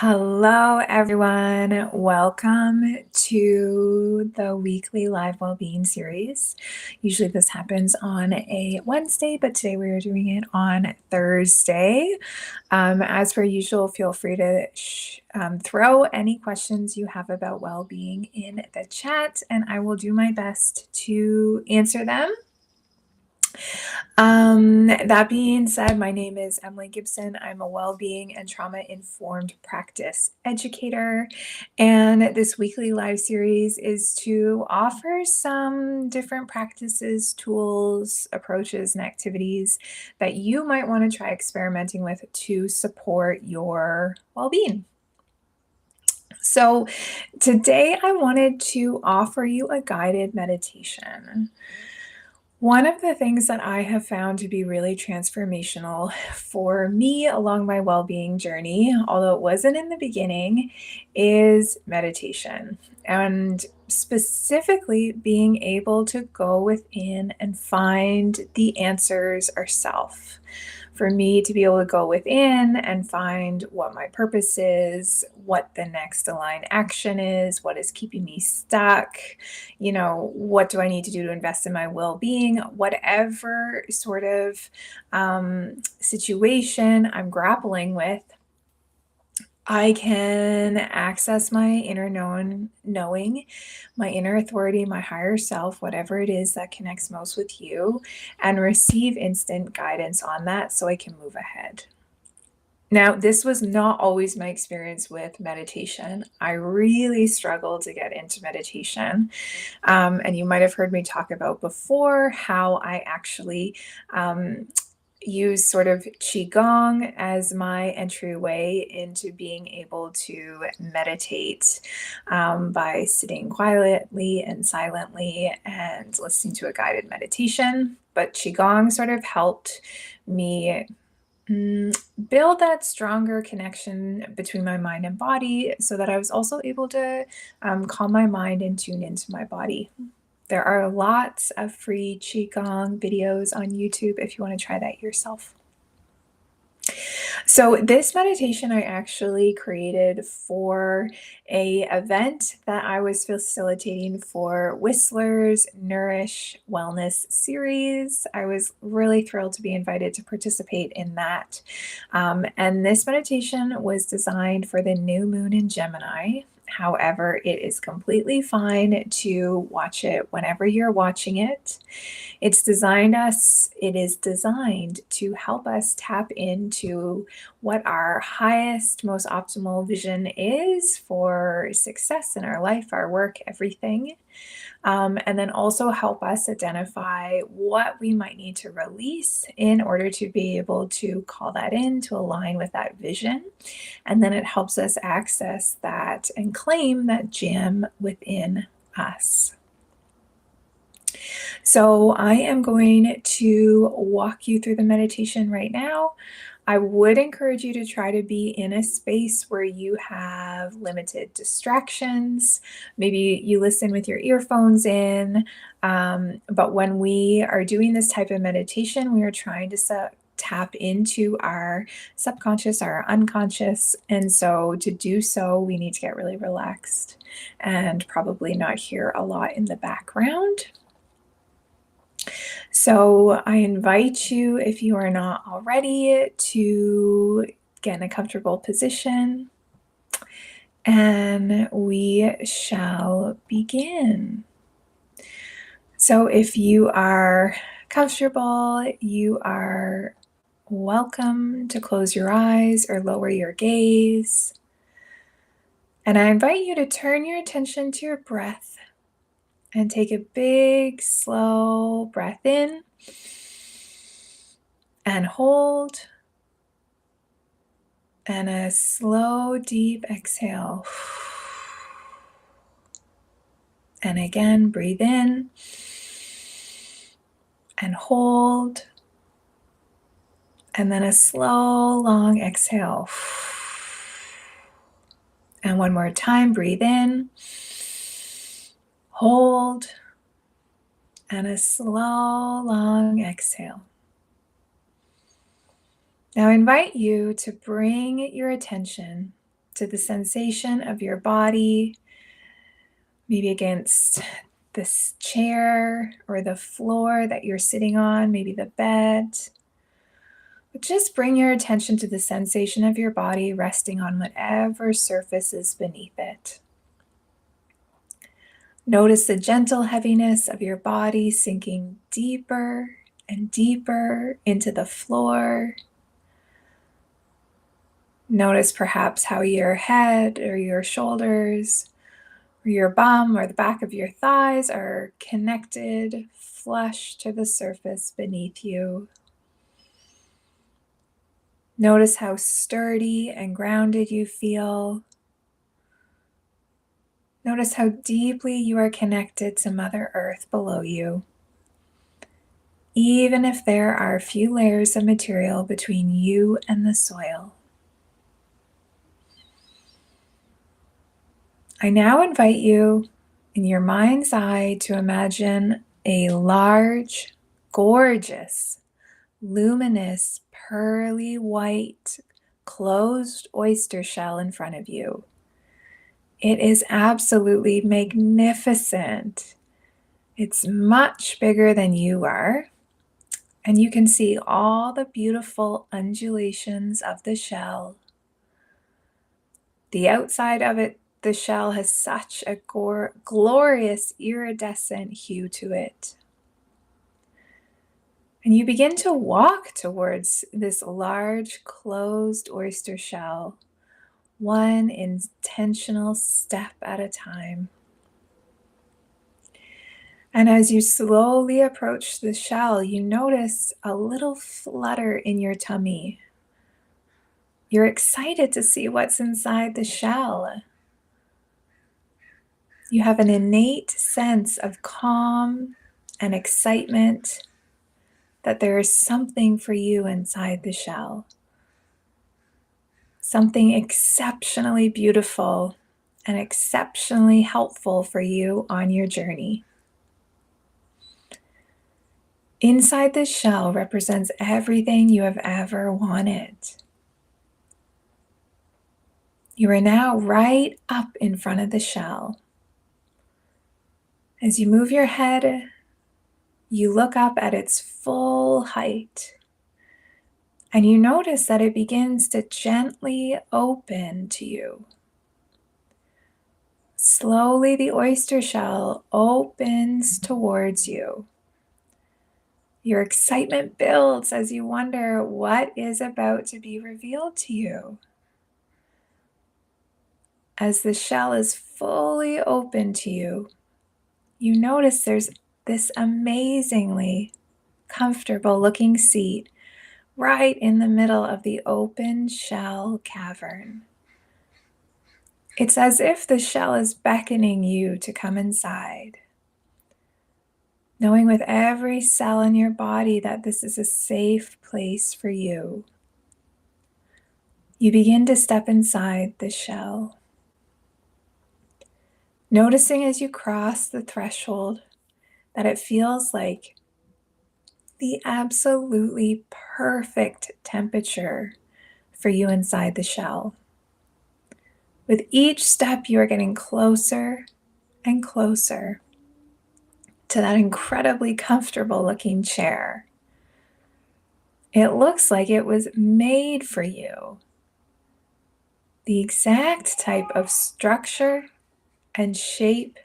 Hello, everyone. Welcome to the weekly live well-being series. Usually this happens on a Wednesday, but today we are doing it on Thursday. As per usual, feel free to throw any questions you have about well-being in the chat, and I will do my best to answer them. That being said, my name is Emily Gibson. I'm a well-being and trauma-informed practice educator, and this weekly live series is to offer some different practices, tools, approaches, and activities that you might want to try experimenting with to support your well-being. So today I wanted to offer you a guided meditation. One of the things that I have found to be really transformational for me along my well-being journey, although it wasn't in the beginning, is meditation. And specifically being able to go within and find the answers ourselves. For me to be able to go within and find what my purpose is, what the next aligned action is, what is keeping me stuck, what do I need to do to invest in my well-being, whatever sort of situation I'm grappling with, I can access my inner knowing, my inner authority, my higher self, whatever it is that connects most with you, and receive instant guidance on that so I can move ahead. Now, this was not always my experience with meditation. I really struggled to get into meditation. And you might have heard me talk about before how I actually use sort of Qigong as my entryway into being able to meditate by sitting quietly and silently and listening to a guided meditation. But Qigong sort of helped me build that stronger connection between my mind and body so that I was also able to calm my mind and tune into my body. There are lots of free Qigong videos on YouTube if you want to try that yourself. So this meditation I actually created for an event that I was facilitating for Whistler's Nourish Wellness Series. I was really thrilled to be invited to participate in that. And this meditation was designed for the new moon in Gemini. However, it is completely fine to watch it whenever you're watching it. It is designed to help us tap into what our highest, most optimal vision is for success in our life, our work, everything. And then also help us identify what we might need to release in order to be able to call that in to align with that vision. And then it helps us access that and claim that gem within us. So I am going to walk you through the meditation right now. I would encourage you to try to be in a space where you have limited distractions. Maybe you listen with your earphones in, but when we are doing this type of meditation, we are trying to tap into our subconscious, our unconscious. And so to do so, we need to get really relaxed and probably not hear a lot in the background. So I invite you, if you are not already, to get in a comfortable position, and we shall begin. So if you are comfortable, you are welcome to close your eyes or lower your gaze. And I invite you to turn your attention to your breath and take a big, slow breath in and hold, and a slow, deep exhale. And again, breathe in and hold, and then a slow, long exhale. And one more time, breathe in, hold, and a slow, long exhale. Now I invite you to bring your attention to the sensation of your body, maybe against this chair or the floor that you're sitting on, maybe the bed. But just bring your attention to the sensation of your body resting on whatever surface is beneath it. Notice the gentle heaviness of your body sinking deeper and deeper into the floor. Notice perhaps how your head or your shoulders or your bum or the back of your thighs are connected flush to the surface beneath you. Notice how sturdy and grounded you feel. Notice how deeply you are connected to Mother Earth below you, even if there are a few layers of material between you and the soil. I now invite you in your mind's eye to imagine a large, gorgeous, luminous, pearly white, closed oyster shell in front of you. It is absolutely magnificent. It's much bigger than you are, and you can see all the beautiful undulations of the shell. The outside of it, the shell has such a glorious iridescent hue to it. And you begin to walk towards this large closed oyster shell, one intentional step at a time. And as you slowly approach the shell, you notice a little flutter in your tummy. You're excited to see what's inside the shell. You have an innate sense of calm and excitement that there is something for you inside the shell. Something exceptionally beautiful and exceptionally helpful for you on your journey. Inside the shell represents everything you have ever wanted. You are now right up in front of the shell. As you move your head, you look up at its full height, and you notice that it begins to gently open to you. Slowly, the oyster shell opens towards you. Your excitement builds as you wonder what is about to be revealed to you. As the shell is fully open to you, you notice there's this amazingly comfortable looking seat right in the middle of the open shell cavern. It's as if the shell is beckoning you to come inside, knowing with every cell in your body that this is a safe place for you. You begin to step inside the shell, noticing as you cross the threshold that it feels like the absolutely perfect temperature for you inside the shell. With each step, you are getting closer and closer to that incredibly comfortable looking chair. It looks like it was made for you. The exact type of structure and shape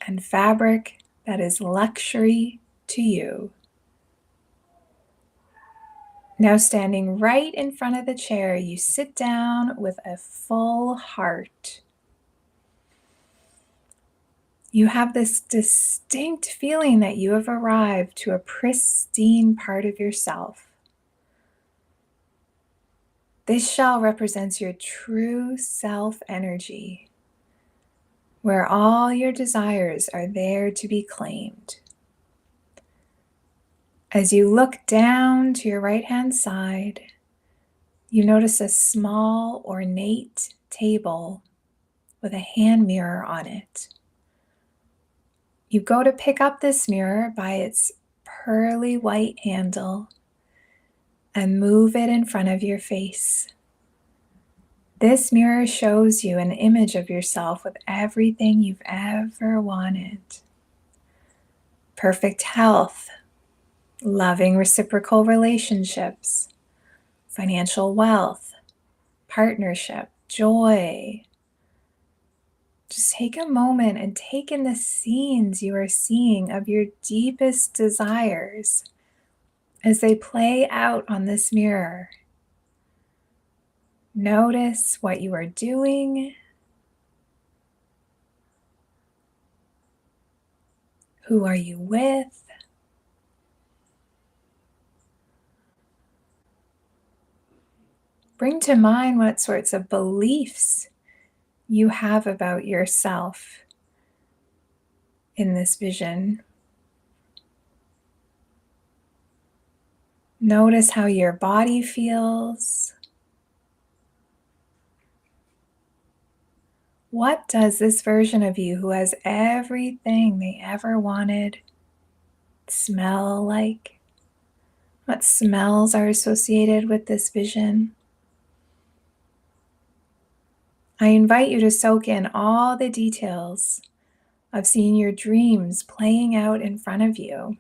and fabric that is luxury to you. Now, standing right in front of the chair, you sit down with a full heart. You have this distinct feeling that you have arrived to a pristine part of yourself. This shell represents your true self energy, where all your desires are there to be claimed. As you look down to your right-hand side, you notice a small, ornate table with a hand mirror on it. You go to pick up this mirror by its pearly white handle and move it in front of your face. This mirror shows you an image of yourself with everything you've ever wanted. Perfect health, loving reciprocal relationships, financial wealth, partnership, joy. Just take a moment and take in the scenes you are seeing of your deepest desires as they play out on this mirror. Notice what you are doing, who are you with, bring to mind what sorts of beliefs you have about yourself in this vision. Notice how your body feels. What does this version of you who has everything they ever wanted smell like? What smells are associated with this vision? I invite you to soak in all the details of seeing your dreams playing out in front of you.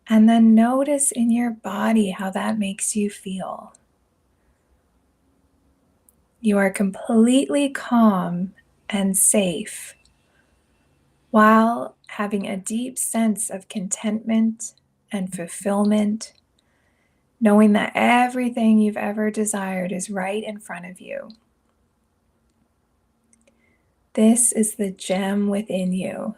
And then notice in your body how that makes you feel. You are completely calm and safe while having a deep sense of contentment and fulfillment, knowing that everything you've ever desired is right in front of you. This is the gem within you.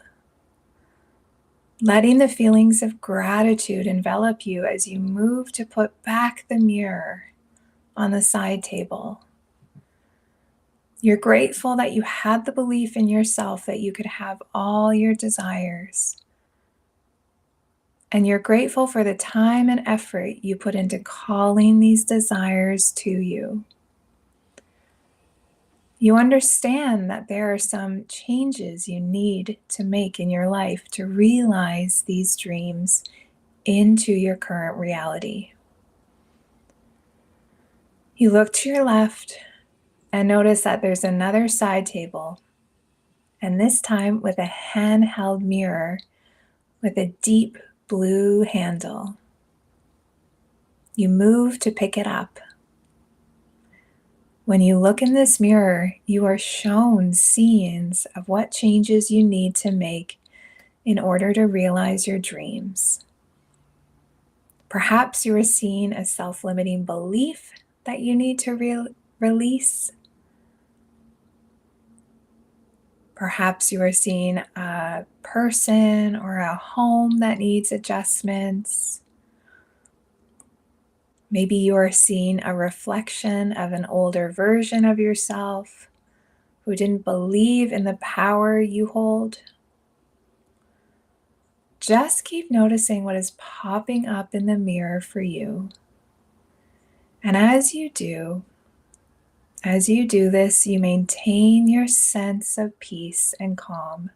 Letting the feelings of gratitude envelop you as you move to put back the mirror on the side table. You're grateful that you had the belief in yourself that you could have all your desires. And you're grateful for the time and effort you put into calling these desires to you. You understand that there are some changes you need to make in your life to realize these dreams into your current reality. You look to your left and notice that there's another side table, and this time with a handheld mirror with a deep blue handle. You move to pick it up. When you look in this mirror, you are shown scenes of what changes you need to make in order to realize your dreams. Perhaps you are seeing a self-limiting belief that you need to release. Perhaps you are seeing a person or a home that needs adjustments. Maybe you are seeing a reflection of an older version of yourself who didn't believe in the power you hold. Just keep noticing what is popping up in the mirror for you. And as you do this, you maintain your sense of peace and calm,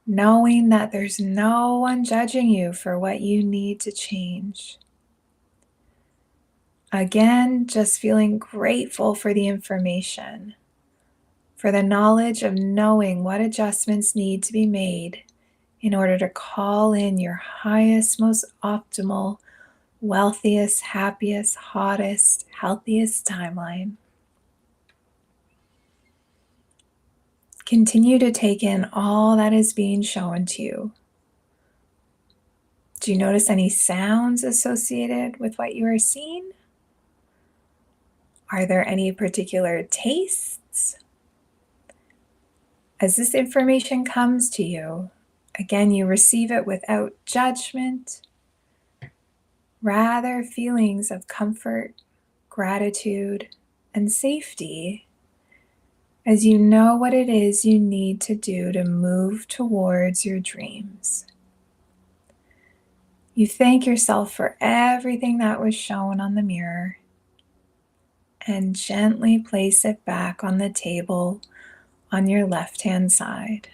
knowing that there's no one judging you for what you need to change. Again, just feeling grateful for the information, for the knowledge of knowing what adjustments need to be made in order to call in your highest, most optimal, wealthiest, happiest, hottest, healthiest timeline. Continue to take in all that is being shown to you. Do you notice any sounds associated with what you are seeing? Are there any particular tastes? As this information comes to you, again, you receive it without judgment, rather feelings of comfort, gratitude, and safety as you know what it is you need to do to move towards your dreams. You thank yourself for everything that was shown on the mirror and gently place it back on the table on your left-hand side.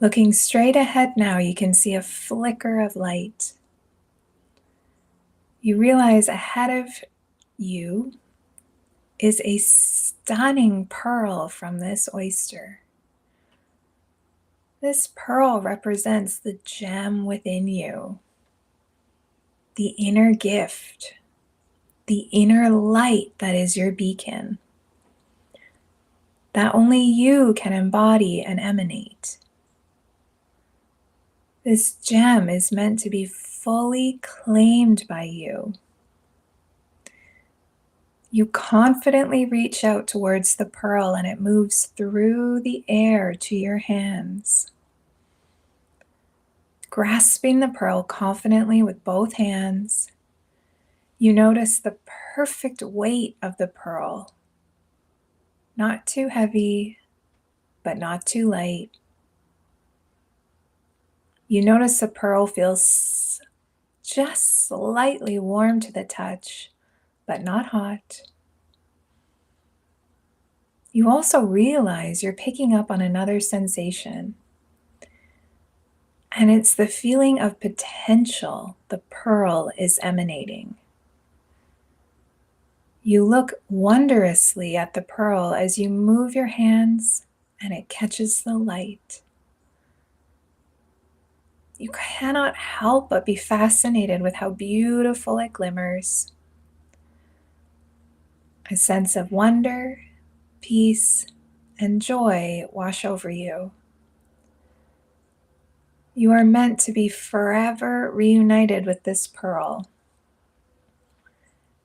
Looking straight ahead now, you can see a flicker of light. You realize ahead of you is a stunning pearl from this oyster. This pearl represents the gem within you, the inner gift, the inner light that is your beacon, that only you can embody and emanate. This gem is meant to be fully claimed by you. You confidently reach out towards the pearl and it moves through the air to your hands. Grasping the pearl confidently with both hands, you notice the perfect weight of the pearl. Not too heavy, but not too light. You notice the pearl feels just slightly warm to the touch, but not hot. You also realize you're picking up on another sensation. And it's the feeling of potential the pearl is emanating. You look wondrously at the pearl as you move your hands and it catches the light. You cannot help but be fascinated with how beautiful it glimmers. A sense of wonder, peace, and joy wash over you. You are meant to be forever reunited with this pearl.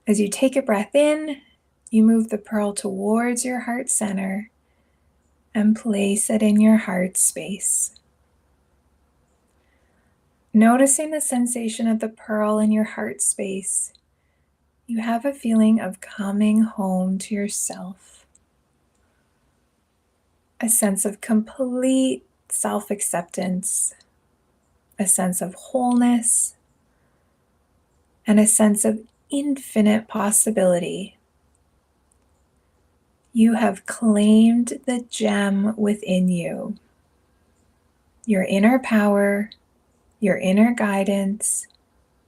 As you take a breath in, you move the pearl towards your heart center and place it in your heart space. Noticing the sensation of the pearl in your heart space, you have a feeling of coming home to yourself. A sense of complete self-acceptance, a sense of wholeness, and a sense of infinite possibility. You have claimed the gem within you, your inner power, your inner guidance,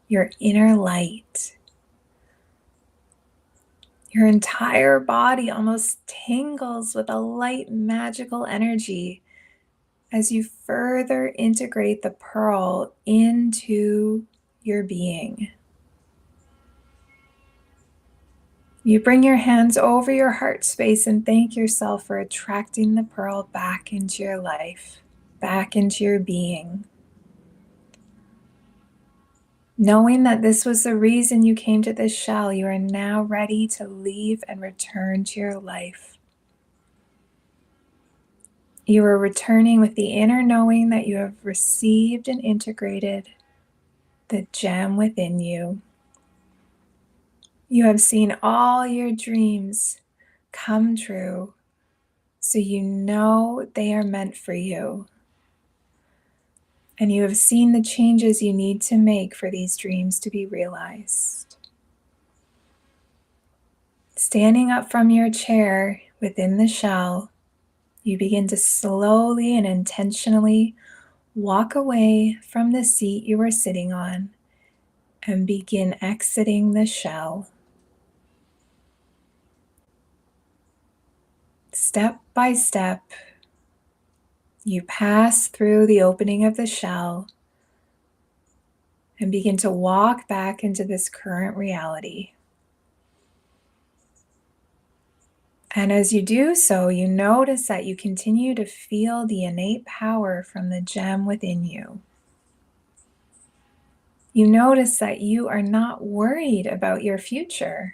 your inner light. Your entire body almost tingles with a light magical energy as you further integrate the pearl into your being. You bring your hands over your heart space and thank yourself for attracting the pearl back into your life, back into your being. Knowing that this was the reason you came to this shell, you are now ready to leave and return to your life. You are returning with the inner knowing that you have received and integrated the gem within you. You have seen all your dreams come true, so you know they are meant for you. And you have seen the changes you need to make for these dreams to be realized. Standing up from your chair within the shell, you begin to slowly and intentionally walk away from the seat you are sitting on and begin exiting the shell. Step by step, you pass through the opening of the shell and begin to walk back into this current reality. And as you do so, you notice that you continue to feel the innate power from the gem within you. You notice that you are not worried about your future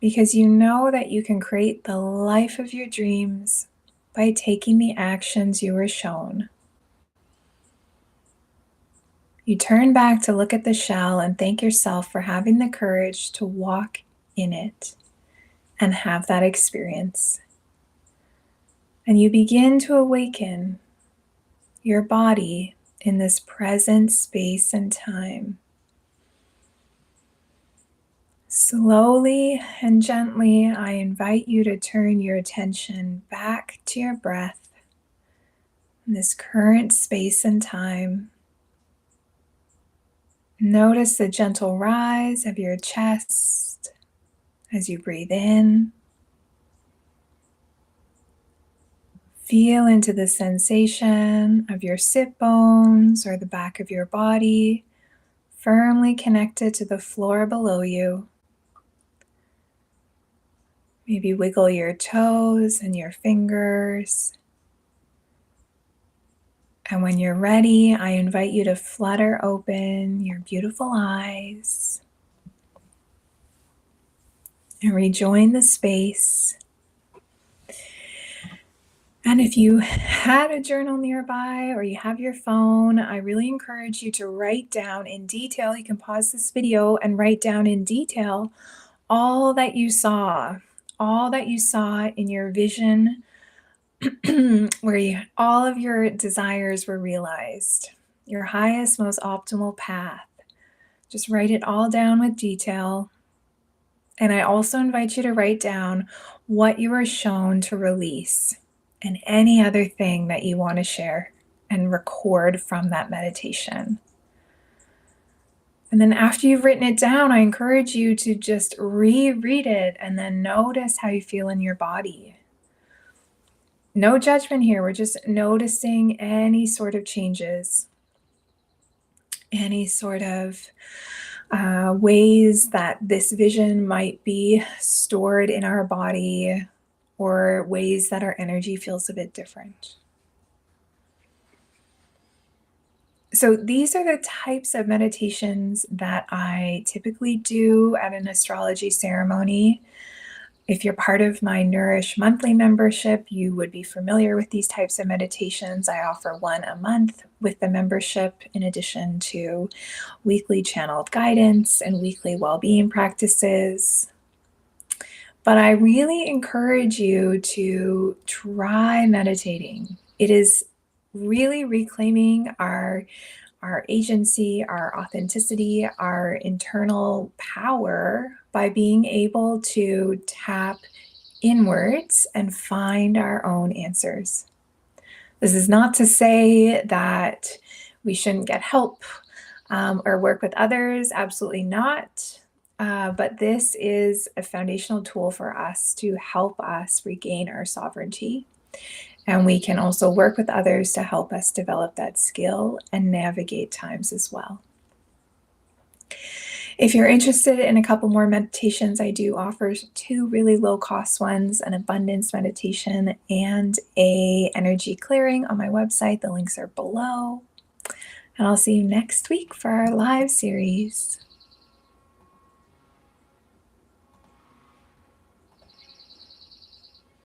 because you know that you can create the life of your dreams by taking the actions you were shown. You turn back to look at the shell and thank yourself for having the courage to walk in it and have that experience. And you begin to awaken your body in this present space and time. Slowly and gently, I invite you to turn your attention back to your breath in this current space and time. Notice the gentle rise of your chest as you breathe in. Feel into the sensation of your sit bones or the back of your body, firmly connected to the floor below you. Maybe wiggle your toes and your fingers. And when you're ready, I invite you to flutter open your beautiful eyes and rejoin the space. And if you had a journal nearby or you have your phone, I really encourage you to write down in detail. You can pause this video and write down in detail all that you saw in your vision, where all of your desires were realized, your highest, most optimal path. Just write it all down with detail. And I also invite you to write down what you were shown to release and any other thing that you want to share and record from that meditation. And then after you've written it down, I encourage you to just reread it and then notice how you feel in your body. No judgment here. We're just noticing any sort of changes, any sort of ways that this vision might be stored in our body, or ways that our energy feels a bit different. So these are the types of meditations that I typically do at an astrology ceremony. If you're part of my Nourish monthly membership, you would be familiar with these types of meditations. I offer one a month with the membership, in addition to weekly channeled guidance and weekly well-being practices. But I really encourage you to try meditating. It is really reclaiming our agency, our authenticity, our internal power by being able to tap inwards and find our own answers. This is not to say that we shouldn't get help or work with others. Absolutely not. But this is a foundational tool for us to help us regain our sovereignty. And we can also work with others to help us develop that skill and navigate times as well. If you're interested in a couple more meditations, I do offer 2 really low-cost ones, an abundance meditation and a energy clearing on my website. The links are below. And I'll see you next week for our live series.